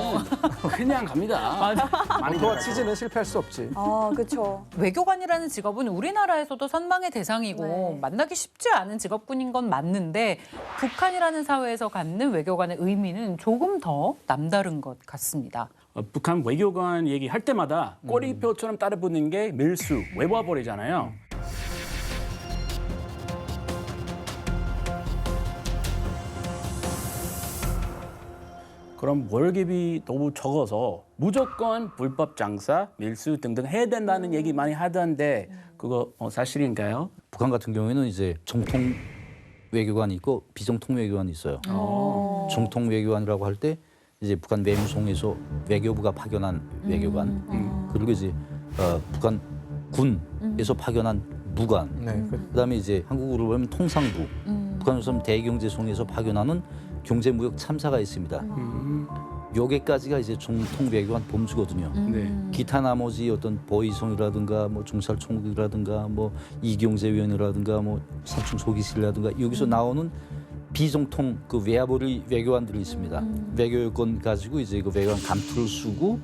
그냥 갑니다. 많이
버터와
들어가죠.
치즈는 실패할 수 없지.
아, 그렇죠.
외교관이라는 직업은 우리나라에서도 선망의 대상이고
네.
만나기 쉽지 않은 직업군인 건 맞는데 북한이라는 사회에서 갖는 외교관의 의미는 조금 더 남다른 것 같습니다.
북한 외교관 얘기할 때마다 꼬리표처럼 따라붙는 게 밀수, 외화벌이잖아요. 그럼 월급이 너무 적어서 무조건 불법 장사, 밀수 등등 해야 된다는 얘기 많이 하던데 그거 사실인가요?
북한 같은 경우에는 이제 정통 외교관이 있고 비정통 외교관이 있어요. 정통 외교관이라고 할 때 이제 북한 외무성에서 외교부가 파견한 외교관, 그리고 이제 북한 군에서 파견한 무관,
네.
그다음에 이제 한국으로 보면 통상부, 북한으로서는 대경제성에서 파견하는 경제무역 참사가 있습니다. 여기까지가 이제 정통 외교관 범주거든요.
네.
기타 나머지 어떤 보이성이라든가 뭐 중살총국이라든가 뭐 이경제위원회라든가 뭐 삼층 소기실이라든가 여기서 나오는 비정통 그 외화벌이 외교관들이 있습니다. 외교권 가지고 이제 그 외교관 감투를 쓰고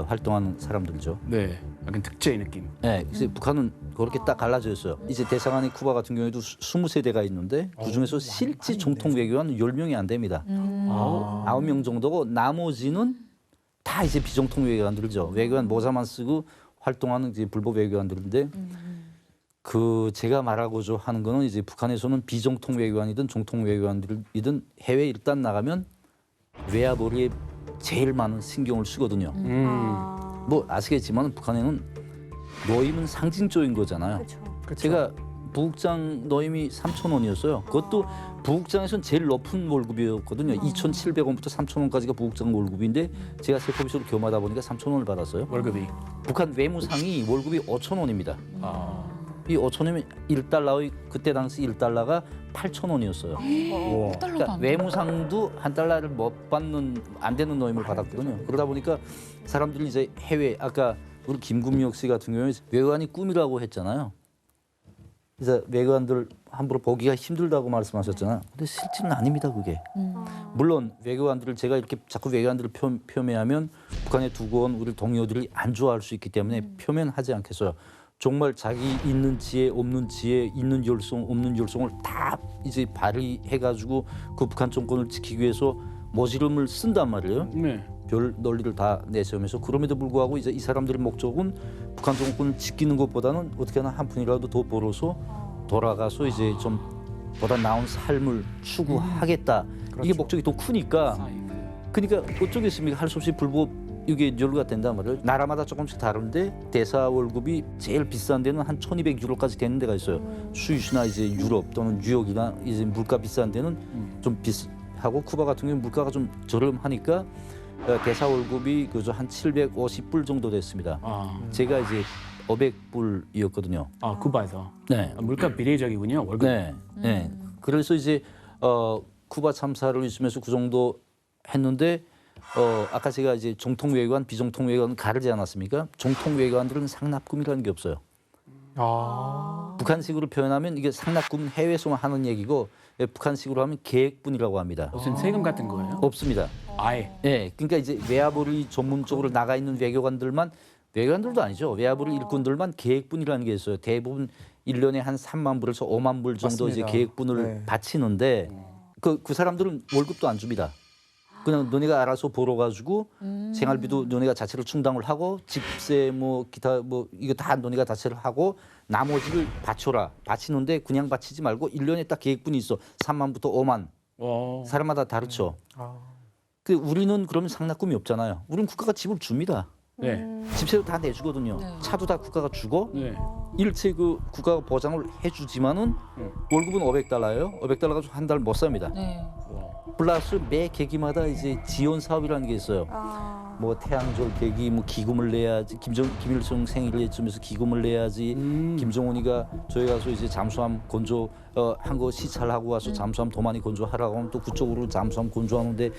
활동하는 사람들이죠.
네. 약간 특제의 느낌.
네, 이제 북한은 그렇게 딱 갈라져 있어요. 이제 대사관이 쿠바 같은 경우에도 20세대가 있는데 그중에서 실제 정통 외교관은 10명이 안 됩니다. 9명 정도고 나머지는 다 이제 비정통 외교관들이죠. 외교관 모자만 쓰고 활동하는 이제 불법 외교관들인데 그 제가 말하고자 하는 거는 이제 북한에서는 비정통 외교관이든 정통 외교관들이든 해외 일단 나가면 외화벌이에 제일 많은 신경을 쓰거든요. 뭐 아시겠지만 북한에는 노임은 상징적인 거잖아요.
그렇죠.
제가 부국장 노임이 3,000원이었어요. 그것도 부국장에서는 제일 높은 월급이었거든요. 2,700원부터 3,000원까지가 부국장 월급인데 제가 세포비서로 겸하다 보니까 3,000원을 받았어요.
월급이.
북한 외무상이 월급이 5,000원입니다. 이 5,000원이면 1달러의 그때 당시 1달러가 8,000원이었어요. 그러니까 외무상도 한 달러를 못 받는 안 되는 노임을 받았거든요. 그러다 보니까 사람들이 이제 해외 아까 우리 김금혁 씨 같은 경우에 외교관이 꿈이라고 했잖아요. 그래서 외교관들 함부로 보기가 힘들다고 말씀하셨잖아요. 근데 실제는 아닙니다, 그게. 물론 외교관들을 제가 이렇게 자꾸 외교관들을 표면하면 북한에 두고 온 우리 동료들이 안 좋아할 수 있기 때문에 표면하지 않겠어요. 정말 자기 있는 지혜 없는 지혜 있는 열성 없는 열성을 다 이제 발휘해가지고 그 북한 정권을 지키기 위해서 모지름을 쓴단 말이에요.
네.
별 논리를 다 내세우면서 그럼에도 불구하고 이제 이 사람들의 목적은 북한 정권을 지키는 것보다는 어떻게 하나 한 푼이라도 더 벌어서 돌아가서 이제 좀 보다 나은 삶을 추구하겠다. 이게 목적이 더 크니까 그러니까 어쩌겠습니까? 할 수 없이 불법 이게 연루가 된단 말이에요. 나라마다 조금씩 다른데 대사 월급이 제일 비싼 데는 한 1,200유로까지 되는 데가 있어요. 스위스나 이제 유럽 또는 뉴욕이나 이제 물가 비싼 데는 좀 비싸고 쿠바 같은 경우는 물가가 좀 저렴하니까 대사 월급이 그저 한 750불 정도 됐습니다. 제가 이제 500불이었거든요.
아, 쿠바에서.
네.
물가 비례적이군요. 월급.
네. 네. 그래서 이제 쿠바 참사를 있으면서 그 정도 했는데 아까 제가 이제 정통 외교관, 비정통 외교관 가르지 않았습니까? 정통 외교관들은 상납금이라는 게 없어요. 북한식으로 표현하면 이게 상납금 해외에서만 하는 얘기고 북한식으로 하면 계획분이라고 합니다.
무슨 세금 같은 거예요?
없습니다.
아예.
네, 그러니까 이제 외화벌이 전문적으로 나가 있는 외교관들만 외교관들도 아니죠. 외화벌이 일꾼들만 계획분이라는 게 있어요. 대부분 1년에 한 3만 불에서 5만 불 정도
맞습니다.
이제 계획분을
네.
바치는데 그 사람들은 월급도 안 줍니다. 그냥 너네가 알아서 벌어가지고 생활비도 너네가 자체로 충당을 하고 집세 뭐 기타 뭐 이거 다 너네가 자체를 하고 나머지를 바쳐라. 바치는데 그냥 바치지 말고 1년에 딱 계획분이 있어. 3만부터 5만. 사람마다 다르죠. 그 우리는 그러면 상납금이 없잖아요. 우리는 국가가 집을 줍니다.
네.
집세도 다 내주거든요. 차도 다 국가가 주고
네.
일체 그 국가가 보장을 해주지만은 월급은 500달러예요. 500달러가 한 달 못 삽니다.
네.
플러스 매 계기마다 이제 지원 사업이라는 게 있어요. 뭐 태양절 대기 뭐 기금을 내야지 김일성 생일에쯤에서 기금을 내야지 김정은이가 저희 가서 이제 잠수함 건조 한 거 시찰하고 와서 잠수함 더 많이 건조하라고 하면 또 그쪽으로 잠수함 건조하는데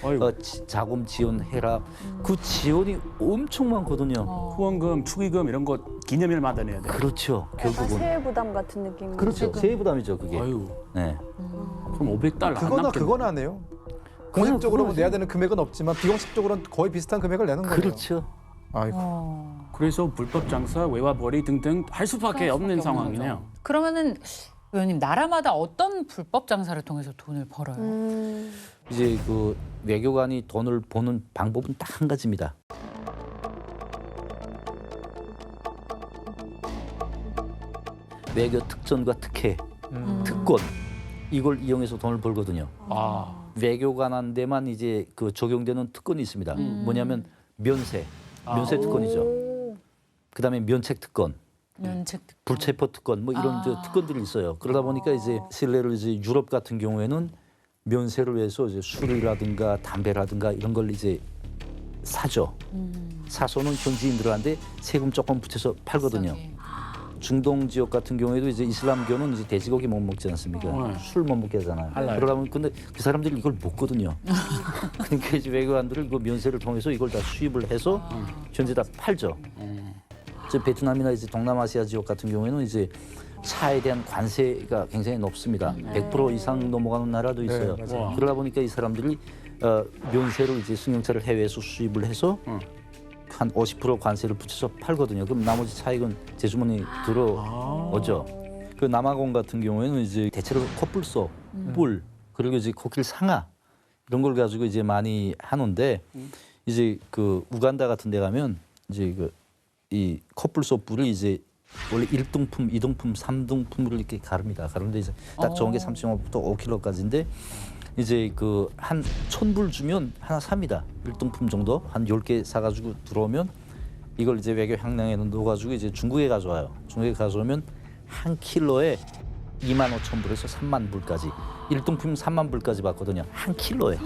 자금 지원해라. 그 지원이 엄청 많거든요.
후원금, 축의금 이런 거 기념일마다 내야 돼.
그렇죠.
약간
결국은
세액 부담 같은 느낌.
그렇죠. 세부 부담이죠 그게.
아유,
네.
그럼 500달러 안
그거나
남겠네.
그거나 하네요. 공식적으로 뭐 내야 되는 금액은 없지만 비공식적으로는 거의 비슷한 금액을 내는 거예요.
그렇죠.
아이고.
그래서 불법 장사, 외화벌이 등등 할 수밖에 없는 상황이네요.
그러면은 의원님 나라마다 어떤 불법 장사를 통해서 돈을 벌어요?
이제 그 외교관이 돈을 버는 방법은 딱 한 가지입니다. 외교 특전과 특혜, 특권 이걸 이용해서 돈을 벌거든요.
아,
외교관한테만 이제 그 적용되는 특권이 있습니다. 뭐냐면 면세 특권이죠. 그다음에 면책 특권,
면책 특권.
불체포 특권 뭐 이런 저 특권들이 있어요. 그러다 보니까 이제 실례로 이제 유럽 같은 경우에는 면세를 위해서 이제 술이라든가 담배라든가 이런 걸 이제 사죠. 사서는 현지인들한테 세금 조금 붙여서 팔거든요. 중동 지역 같은 경우에도 이제 이슬람교는 이제 돼지고기 못 먹지 않습니까? 술 못 먹게 하잖아요. 그러면 근데 그 사람들이 이걸 먹거든요. 그러니까 이제 외교관들은 그 면세를 통해서 이걸 다 수입을 해서 현지에다 팔죠. 저 베트남이나 이제 동남아시아 지역 같은 경우에는 이제 차에 대한 관세가 굉장히 높습니다. 100% 이상 넘어가는 나라도 있어요.
맞아요.
그러다 보니까 이 사람들이 면세로 이제 승용차를 해외에서 수입을 해서 한 50% 관세를 붙여서 팔거든요. 그럼 나머지 차익은 제 주머니 들어오죠. 그 남아공 같은 경우에는 이제 대체로 코뿔소, 뿔 그리고 이제 코끼리 상아 이런 걸 가지고 이제 많이 하는데 이제 그 우간다 같은 데 가면 이제 그 이 코뿔소 뿔을 이제 원래 1등품, 2등품, 3등품으로 이렇게 가릅니다. 가는데 이제 딱 좋은 게 3.5부터 5kg까지인데 이제 그 한 1,000불 주면 하나 삽니다. 1등품 정도 한 10개 사가지고 들어오면 이걸 이제 외교 향량에 넣어가지고 이제 중국에 가져와요. 중국에 가져오면 한 킬로에 25,000불에서 3만 불까지 1등품 3만 불까지 받거든요. 한 킬로에.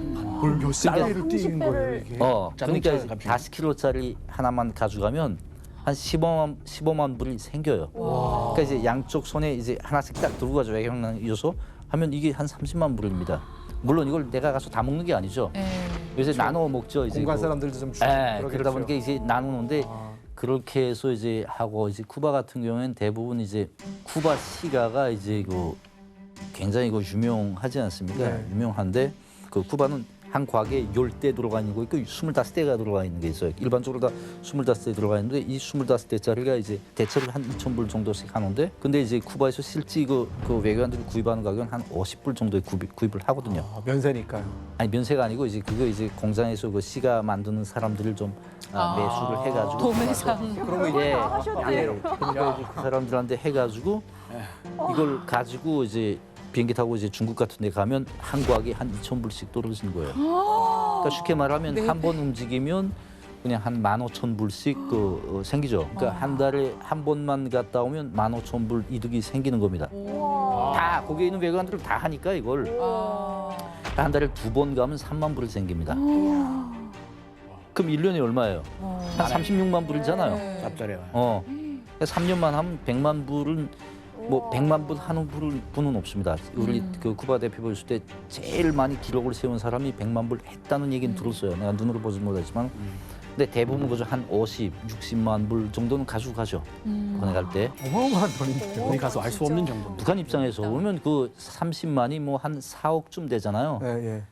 몇십 배를 뛰는 거예요 이게.
그러니까 이제
값이.
40킬로짜리 하나만 가져가면 한 15만 불이 생겨요. 그러니까 이제 양쪽 손에 이제 하나씩 딱 들고 가죠. 외교 향량 이어서 하면 이게 한 30만 불입니다. 물론 이걸 내가 가서 다 먹는 게 아니죠. 요새 나눠 먹죠. 이제
공간
그-
사람들도 좀 주고
그러다 보니까 이제 나누는데 그렇게 해서 이제 하고 이제 쿠바 같은 경우에는 대부분 이제 쿠바 시가가 이제 그 굉장히 그 유명하지 않습니까?
네.
유명한데 그 쿠바는 한 곽에 10대 들어가 있는 거 있고 25대가 들어가 있는 게 있어요. 일반적으로 다 25대 들어가 있는데 이 25대짜리가 이제 대체로 한 2,000불 정도씩 하는데 근데 이제 쿠바에서 실제 그 외교관들이 구입하는 가격은 한 50불 정도에 구입을 하거든요.
면세니까요.
아니 면세가 아니고 이제 그거 이제 공장에서 그 씨가 만드는 사람들을 좀 매수를 해가지고
도매상.
그런 거
예,
하셨네요.
예. 그러니까 이제 그 사람들한테 해가지고 이걸 가지고 이제 비행기 타고 이제 중국 같은 데 가면 한 곽에 한 2,000불씩 떨어지는 거예요. 그러니까 쉽게 말하면 한 번 움직이면 그냥 한 15,000불씩 생기죠. 그러니까 한 달에 한 번만 갔다 오면 15,000불 이득이 생기는 겁니다. 다 거기에 있는 외교관들은 다 하니까 이걸 한 달에 2번 가면 3만 불이 생깁니다. 그럼 1년에 얼마예요? 한 36만 불이잖아요.
짭짤해요.
그러니까 3년만 하면 100만 불은 뭐 100만 불 하는 분은 없습니다. 우리 그 쿠바 대표 보실 때 제일 많이 기록을 세운 사람이 100만 불 했다는 얘기는 들었어요. 내가 눈으로 보지 못하지만. 근데 대부분 그저 한 50, 60만 불 정도는 가지고 가죠. 북한에 갈 때.
어마어마한 돈인데요.
어디 가서 알 수 없는 정도입니다.
북한 입장에서 보면 그 30만이 뭐 한 4억쯤 되잖아요.
예, 예.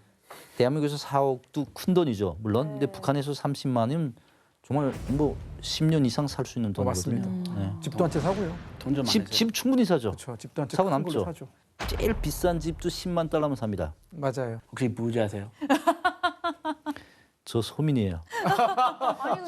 대한민국에서 4억도 큰 돈이죠. 물론. 근데 북한에서 30만이면 정말 뭐 10년 이상 살 수 있는 돈이거든요.
맞습니다.
네.
집도 한 채 사고요.
돈 좀 많이
집 충분히 사죠.
그렇죠. 집도 한 채
사고
큰 걸로
남죠.
사죠.
제일 비싼 집도 10만 달러면 삽니다.
맞아요.
혹시 부자세요?
저 소민이에요.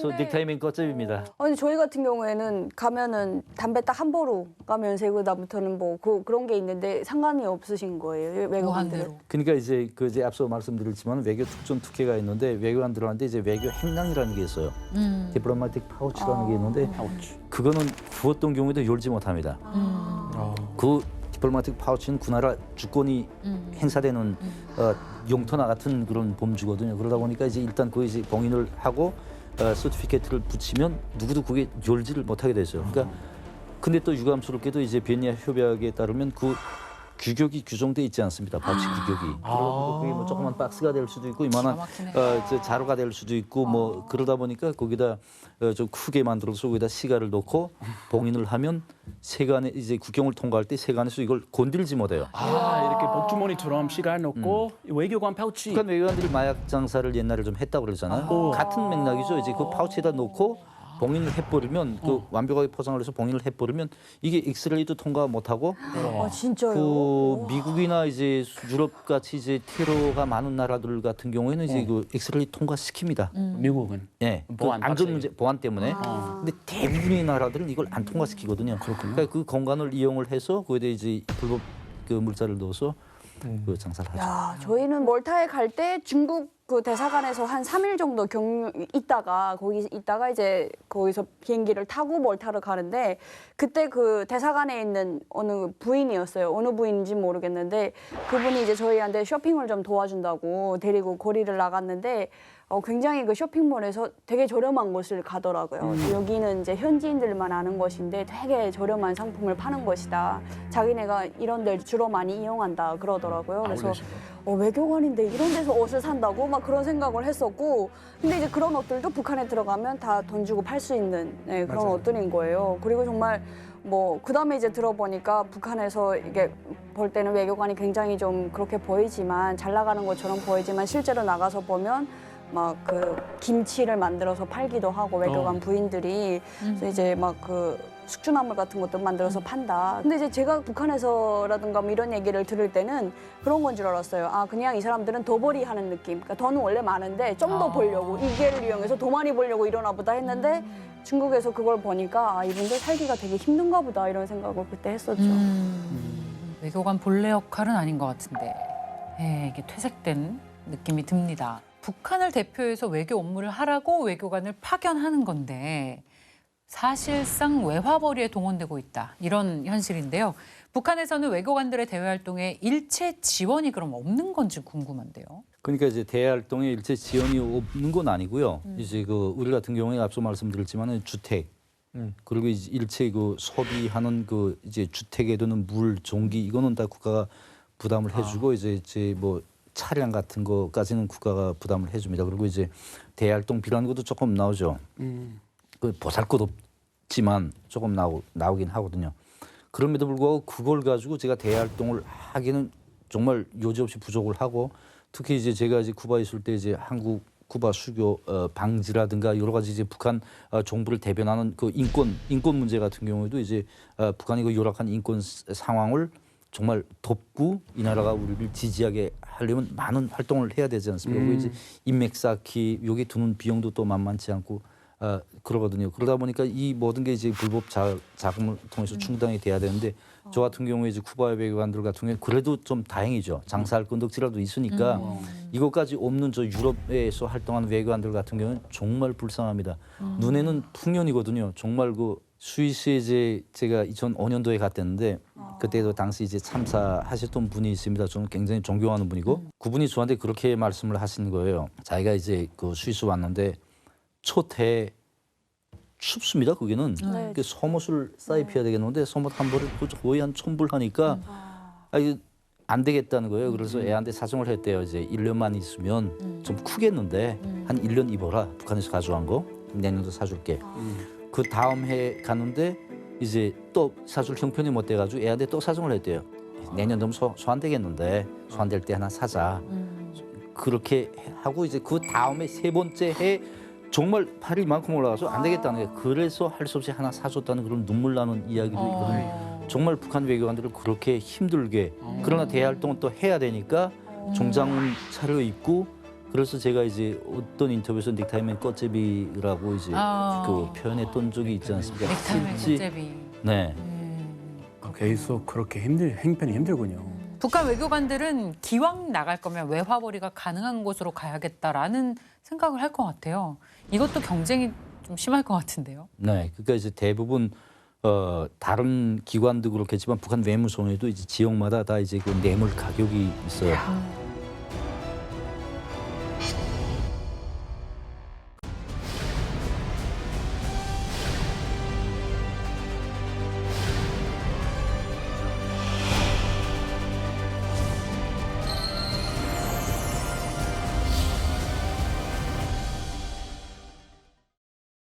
저 넥타이 맨 끝집입니다.
아니 저희 같은 경우에는 가면은 담배 딱 한 보루 가면 세고 다음부터는 뭐 그런 게 있는데 상관이 없으신 거예요 외국인들은.
무한대로.
그러니까 이제 그 이제 앞서 말씀드렸지만 외교 특전 특혜가 있는데 외교관들한테 이제 외교 행랑이라는 게 있어요. 디플로마틱 파우치라는 게 있는데 그거는 주었던 경우에도 열지 못합니다. 그 디플로마틱 파우치는 그 나라 주권이 행사되는 용토나 같은 그런 범주거든요. 그러다 보니까 이제 일단 그 이제 봉인을 하고 서티피케이트를 붙이면 누구도 그게 열지를 못하게 됐어요. 그러니까 근데 또 유감스럽게도 이제 비엔나 협약에 따르면 그 규격이 규정돼 있지 않습니다. 바치 규격이. 그러다 그게 뭐 조그만 박스가 될 수도 있고 이만한 자루가 될 수도 있고 뭐 그러다 보니까 거기다 좀 크게 만들어서 거기다 시가를 넣고 봉인을 하면 세관에 이제 국경을 통과할 때 세관에서 이걸 건들지 못해요.
이렇게 복주머니처럼 시간 넣고 외교관 파우치.
북한 외교관들이 마약 장사를 옛날에 좀 했다고 그러잖아요. 같은 맥락이죠. 이제 그 파우치에다 넣고 봉인을 해버리면 그 완벽하게 포장을 해서 봉인을 해버리면 이게 엑스레이도 통과 못하고
진짜요?
그 미국이나 이제 유럽 같이 이제 테러가 많은 나라들 같은 경우에는 이제 그 엑스레이 통과시킵니다.
미국은
예, 그
보안
안전 문제 보안 때문에. 근데 대부분의 나라들은 이걸 안 통과시키거든요. 그러니까 그 공간을 이용을 해서 거기다 이제 불법 그 물자를 넣어서 그 장사를 하죠.
야, 저희는 몰타에 갈 때 중국 그 대사관에서 한 3일 정도 있다가 거기 있다가 이제 거기서 비행기를 타고 몰타를 가는데 그때 그 대사관에 있는 어느 부인이었어요. 어느 부인인지 모르겠는데 그분이 이제 저희한테 쇼핑을 좀 도와준다고 데리고 거리를 나갔는데 굉장히 그 쇼핑몰에서 되게 저렴한 곳을 가더라고요. 여기는 이제 현지인들만 아는 것인데 되게 저렴한 상품을 파는 것이다. 자기네가 이런 데를 주로 많이 이용한다 그러더라고요. 그래서 외교관인데 이런 데서 옷을 산다고 막 그런 생각을 했었고 근데 이제 그런 옷들도 북한에 들어가면 다 돈 주고 팔 수 있는 그런 옷들인 거예요. 그리고 정말 뭐 그다음에 이제 들어보니까 북한에서 이게 볼 때는 외교관이 굉장히 좀 그렇게 보이지만 잘 나가는 것처럼 보이지만 실제로 나가서 보면 막 그 김치를 만들어서 팔기도 하고 외교관 부인들이 그래서 이제 막 그 숙주나물 같은 것도 만들어서 판다. 근데 이제 제가 북한에서라든가 뭐 이런 얘기를 들을 때는 그런 건 줄 알았어요. 아 그냥 이 사람들은 더벌이 하는 느낌. 그러니까 돈은 원래 많은데 좀 더 벌려고 이 기회를 이용해서 더 많이 벌려고 이러나 보다 했는데 중국에서 그걸 보니까 아 이분들 살기가 되게 힘든가 보다 이런 생각을 그때 했었죠.
외교관 본래 역할은 아닌 것 같은데 이게 퇴색된 느낌이 듭니다. 북한을 대표해서 외교 업무를 하라고 외교관을 파견하는 건데 사실상 외화벌이에 동원되고 있다. 이런 현실인데요. 북한에서는 외교관들의 대외 활동에 일체 지원이 그럼 없는 건지 궁금한데요.
그러니까 이제 대외 활동에 일체 지원이 없는 건 아니고요. 이제 그 우리 같은 경우에 앞서 말씀드렸지만은 주택 그리고 이제 일체 그 소비하는 그 이제 주택에 드는 물, 전기 이거는 다 국가가 부담을 해주고 이제 뭐 차량 같은 거까지는 국가가 부담을 해줍니다. 그리고 이제 대외 활동 필요한 것도 조금 나오죠. 그 보잘것 없지만 조금 나오긴 하거든요. 그럼에도 불구하고 그걸 가지고 제가 대외 활동을 하기는 정말 여지없이 부족을 하고 특히 이제 제가 이제 쿠바에 있을 때 이제 한국 쿠바 수교 방지라든가 여러 가지 이제 북한 정부를 대변하는 그 인권 문제 같은 경우에도 이제 북한이 그 열악한 인권 상황을 정말 덮고 이 나라가 우리를 지지하게 하려면 많은 활동을 해야 되지 않습니까? 그리고 이제 인맥 쌓기 여기 드는 비용도 또 만만치 않고 그러거든요. 그러다 보니까 이 모든 게 이제 불법 자금을 통해서 충당이 돼야 되는데 저 같은 경우에 이제 쿠바 외교관들 같은 경우에 그래도 좀 다행이죠. 장사할 건덕지라도 있으니까 이것까지 없는 저 유럽에서 활동하는 외교관들 같은 경우는 정말 불쌍합니다. 눈에는 풍년이거든요. 정말 그 스위스에 이제 제가 2005년도에 갔댔는데 그때도 당시 이제 참사하셨던 분이 있습니다. 저는 굉장히 존경하는 분이고 그분이 저한테 그렇게 말씀을 하신 거예요. 자기가 이제 그 스위스 왔는데 초태 춥습니다. 거기는 그 소못을 쌓입혀야 되겠는데 소못 한 벌을 거의 한 1,000불 하니까 이게 안 되겠다는 거예요. 그래서 애한테 사정을 했대요. 이제 1년만 있으면 좀 크겠는데 한 1년 입어라. 북한에서 가져간 거 내년도 사줄게. 그 다음 해 가는데 이제 또 사줄 형편이 못 돼가지고 애한테 또 사정을 했대요. 내년 되면 소 안 되겠는데 소 안 될 때 하나 사자. 그렇게 하고 이제 그 다음에 세 번째 해 정말 팔이 이만큼 올라가서 안 되겠다는 거예요. 그래서 할 수 없이 하나 사줬다는 그런 눈물 나는 이야기도 있거든요. 정말 북한 외교관들을 그렇게 힘들게 그러나 대외 활동은 또 해야 되니까 정장은 차려입고 그래서 제가 이제 어떤 인터뷰에서 넥타이맨 꽃제비라고 이제 그 표현했던 적이 있지 않습니까?
넥타이맨 꽃제비.
네.
계속 그렇게 행편이 힘들군요.
북한 외교관들은 기왕 나갈 거면 외화벌이가 가능한 곳으로 가야겠다라는 생각을 할 것 같아요. 이것도 경쟁이 좀 심할 것 같은데요.
네, 그러니까 이제 대부분 다른 기관도 그렇겠지만 북한 외무성에도 이제 지역마다 다 이제 그 뇌물 가격이 있어요.